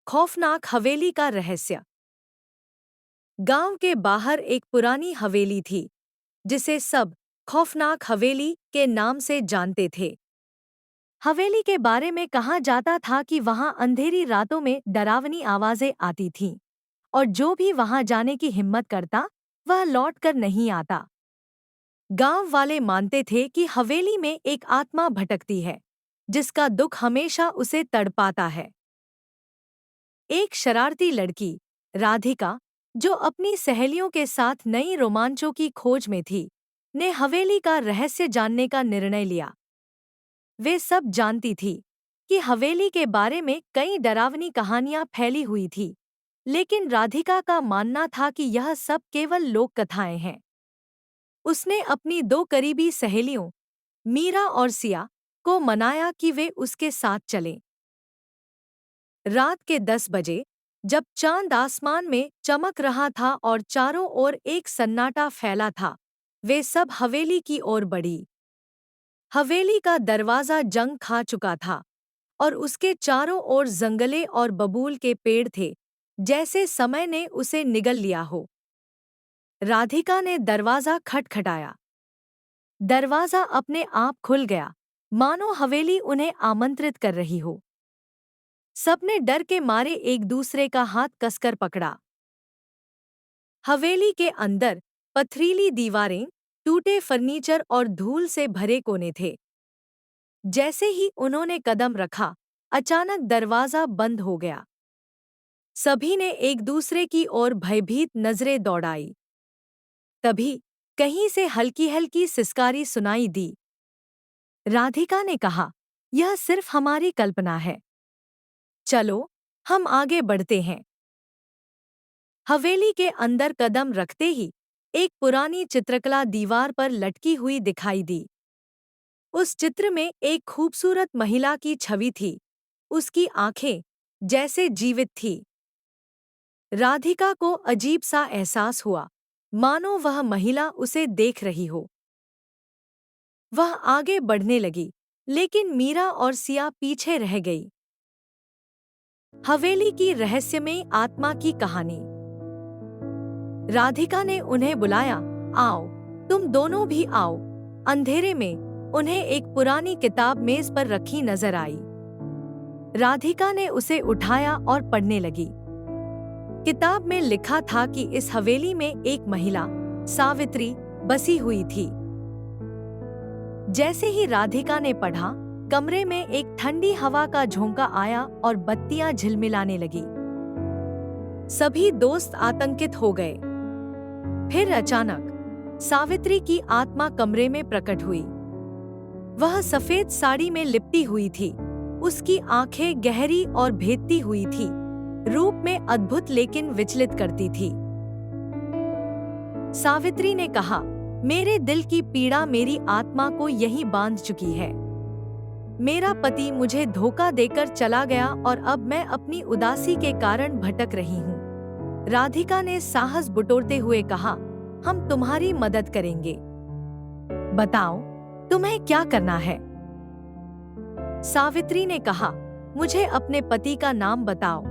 खौफनाक हवेली का रहस्य। गांव के बाहर एक पुरानी हवेली थी, जिसे सब खौफनाक हवेली के नाम से जानते थे। हवेली के बारे में कहा जाता था कि वहां अंधेरी रातों में डरावनी आवाजें आती थीं, और जो भी वहां जाने की हिम्मत करता, वह लौट कर नहीं आता। गांव वाले मानते थे कि हवेली में एक आत्मा भटकती है, जिसका दुख हमेशा उसे तड़पाता है। एक शरारती लड़की, राधिका, जो अपनी सहेलियों के साथ नई रोमांचों की खोज में थी, ने हवेली का रहस्य जानने का निर्णय लिया। वे सब जानती थी कि हवेली के बारे में कई डरावनी कहानियां फैली हुई थी, लेकिन राधिका का मानना था कि यह सब केवल लोक कथाएं हैं। उसने अपनी दो करीबी सहेलियों, मीरा और सिया, को मनाया कि वे उसके साथ चलें। रात के 10 बजे, जब चांद आसमान में चमक रहा था और चारों ओर एक सन्नाटा फैला था, वे सब हवेली की ओर बढ़ी। हवेली का दरवाजा जंग खा चुका था, और उसके चारों ओर जंगले और बबूल के पेड़ थे, जैसे समय ने उसे निगल लिया हो। राधिका ने दरवाजा खटखटाया। दरवाजा अपने आप खुल गया, मानो हवेली उन्हें आमंत्रित कर रही हो। सबने डर के मारे एक दूसरे का हाथ कसकर पकड़ा। हवेली के अंदर पथरीली दीवारें, टूटे फर्नीचर और धूल से भरे कोने थे। जैसे ही उन्होंने कदम रखा, अचानक दरवाजा बंद हो गया। सभी ने एक दूसरे की ओर भयभीत नजरें दौड़ाई। तभी कहीं से हल्की हल्की सिसकारी सुनाई दी। राधिका ने कहा, यह सिर्फ हमारी कल्पना है। चलो, हम आगे बढ़ते हैं। हवेली के अंदर कदम रखते ही एक पुरानी चित्रकला दीवार पर लटकी हुई दिखाई दी। उस चित्र में एक खूबसूरत महिला की छवि थी। उसकी आंखें जैसे जीवित थी। राधिका को अजीब सा एहसास हुआ, मानो वह महिला उसे देख रही हो। वह आगे बढ़ने लगी, लेकिन मीरा और सिया पीछे रह गई। हवेली की रहस्यमयी आत्मा की कहानी। राधिका ने उन्हें बुलाया, आओ, तुम दोनों भी आओ। अंधेरे में उन्हें एक पुरानी किताब मेज पर रखी नजर आई। राधिका ने उसे उठाया और पढ़ने लगी। किताब में लिखा था कि इस हवेली में एक महिला, सावित्री, बसी हुई थी। जैसे ही राधिका ने पढ़ा, कमरे में एक ठंडी हवा का झोंका आया और बत्तियां झिलमिलाने लगी। सभी दोस्त आतंकित हो गए। फिर अचानक सावित्री की आत्मा कमरे में प्रकट हुई। वह सफेद साड़ी में लिपटी हुई थी। उसकी आंखें गहरी और भेदती हुई थी, रूप में अद्भुत लेकिन विचलित करती थी। सावित्री ने कहा, मेरे दिल की पीड़ा मेरी आत्मा को यहीं बांध चुकी है। मेरा पति मुझे धोखा देकर चला गया और अब मैं अपनी उदासी के कारण भटक रही हूँ। राधिका ने साहस बटोरते हुए कहा, हम तुम्हारी मदद करेंगे। बताओ, तुम्हें क्या करना है? सावित्री ने कहा, मुझे अपने पति का नाम बताओ।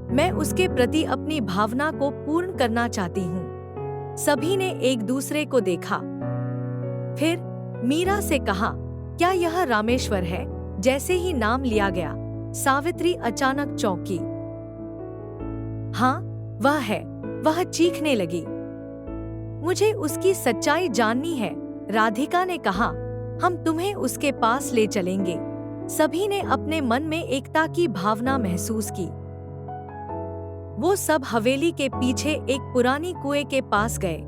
मैं उसके प्रति अपनी भावना को पूर्ण करना चाहती हूँ। सभी ने एक दूसरे को देखा। फिर मीरा से कहा, क्या यह रामेश्वर है? जैसे ही नाम लिया गया, सावित्री अचानक चौंकी। हाँ, वह है, वह चीखने लगी। मुझे उसकी सच्चाई जाननी है। राधिका ने कहा, हम तुम्हें उसके पास ले चलेंगे। सभी ने अपने मन में एकता की भावना महसूस की। वो सब हवेली के पीछे एक पुरानी कुएं के पास गए।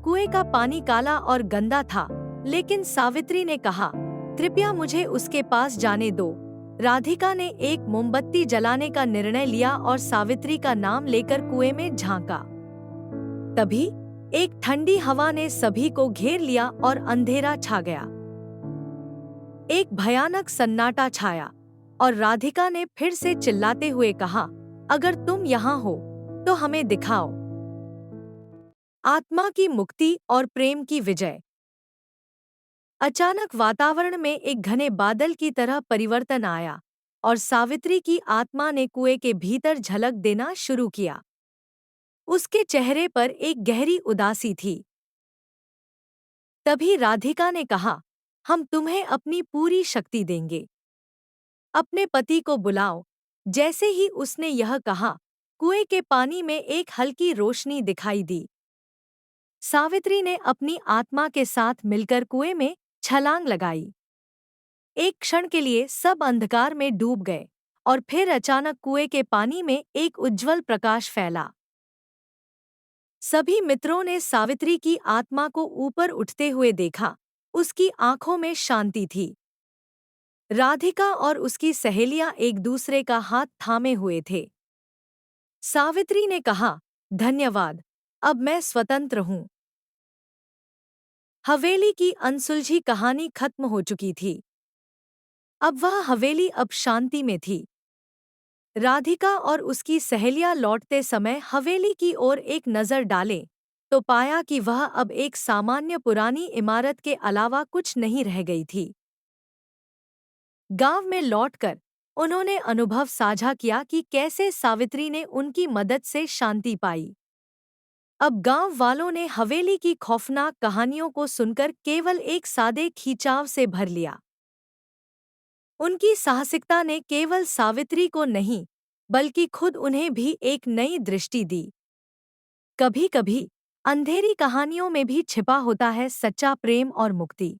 कुएं का पानी काला और गंदा था, लेकिन सावित्री ने कहा, कृपया मुझे उसके पास जाने दो। राधिका ने एक मोमबत्ती जलाने का निर्णय लिया और सावित्री का नाम लेकर कुएं में झांका। तभी एक ठंडी हवा ने सभी को घेर लिया और अंधेरा छा गया। एक भयानक सन्नाटा छाया और राधिका ने फिर से चिल्लाते हुए कहा, अगर तुम यहाँ हो तो हमें दिखाओ। आत्मा की मुक्ति और प्रेम की विजय। अचानक वातावरण में एक घने बादल की तरह परिवर्तन आया। और सावित्री की आत्मा ने कुएं के भीतर झलक देना शुरू किया। उसके चेहरे पर एक गहरी उदासी थी। तभी राधिका ने कहा, हम तुम्हें अपनी पूरी शक्ति देंगे। अपने पति को बुलाओ। जैसे ही उसने यह कहा, कुएं के पानी में एक हल्की रोशनी दिखाई दी। सावित्री ने अपनी आत्मा के साथ मिलकर कुएं में छलांग लगाई। एक क्षण के लिए सब अंधकार में डूब गए और फिर अचानक कुएं के पानी में एक उज्जवल प्रकाश फैला। सभी मित्रों ने सावित्री की आत्मा को ऊपर उठते हुए देखा। उसकी आंखों में शांति थी। राधिका और उसकी सहेलियां एक दूसरे का हाथ थामे हुए थे। सावित्री ने कहा, धन्यवाद, अब मैं स्वतंत्र हूं। हवेली की अनसुलझी कहानी खत्म हो चुकी थी। अब वह हवेली अब शांति में थी। राधिका और उसकी सहेलियां लौटते समय हवेली की ओर एक नज़र डालें तो पाया कि वह अब एक सामान्य पुरानी इमारत के अलावा कुछ नहीं रह गई थी। गांव में लौटकर उन्होंने अनुभव साझा किया कि कैसे सावित्री ने उनकी मदद से शांति पाई। अब गांव वालों ने हवेली की खौफनाक कहानियों को सुनकर केवल एक सादे खिंचाव से भर लिया। उनकी साहसिकता ने केवल सावित्री को नहीं, बल्कि खुद उन्हें भी एक नई दृष्टि दी। कभी-कभी अंधेरी कहानियों में भी छिपा होता है सच्चा प्रेम और मुक्ति।